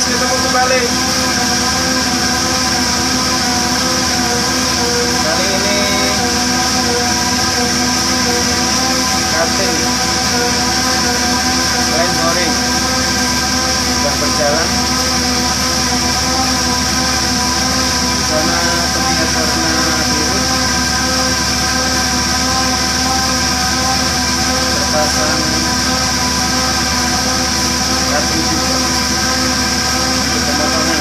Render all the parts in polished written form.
guys, ketemu kembali. Kali ini cutting line boring sedang berjalan. Di sana terlihat warna biru, terpasang cutting juga untuk pemotongan.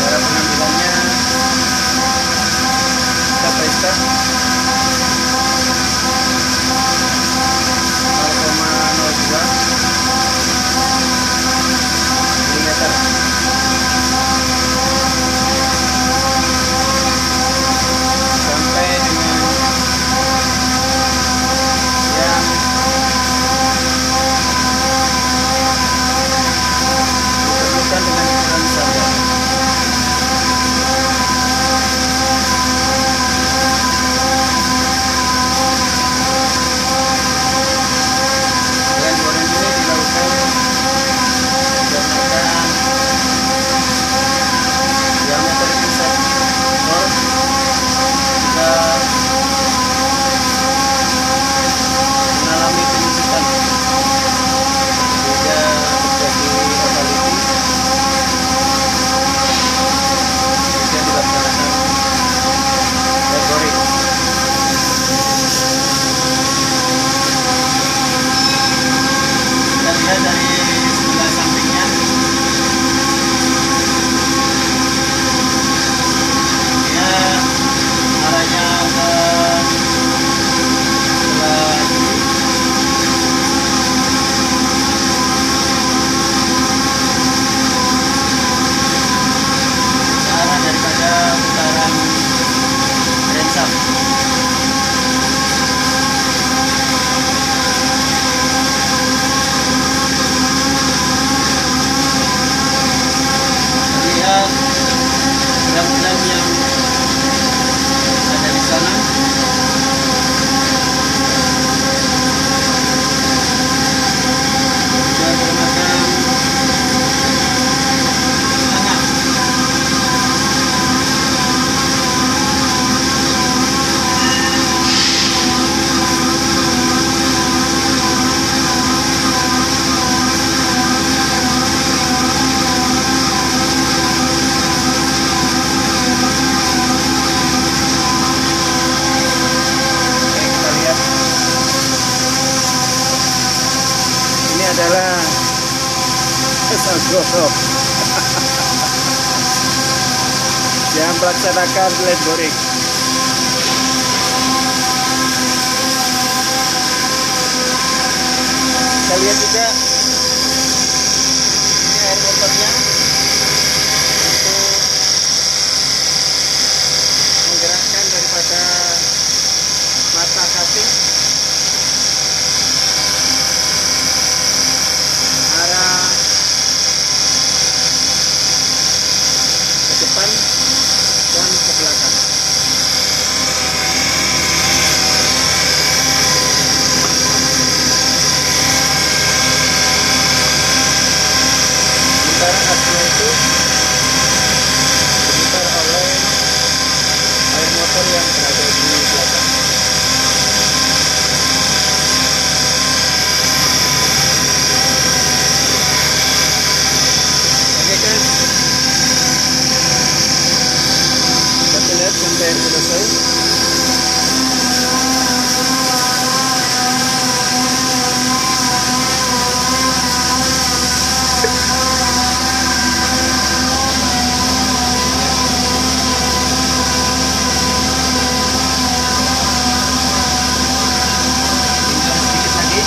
Cara pengambilannya step by step, 0,02 mm sampai dengan yang ditentukan dengan ukuran standar. Line boring ini dilakukan berdasarkan diameter pusat bor jika mengalami penyusutan sehingga terjadi ovality, kemudian dilaksanakan line boring. Kita lihat dari sebelah sampingnya, dia arahnya ke sebelah kiri. Ke arah daripada putaran crankshaft. Lihat gram-gram yang ada di sana. Sudah menggunakan tangan. Oke, kita lihat. Ini adalah sang guru yang melaksanakan line boring. Kita lihat juga ini air motornya untuk menggerakkan daripada mata cutting arah ke depan dan ke belakang. Sementara hasilnya itu diputar oleh air motor yang berada di belakang. Oke guys, kita lihat sampai selesai. Tinggal sedikit lagi.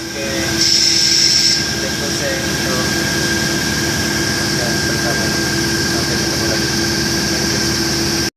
Oke.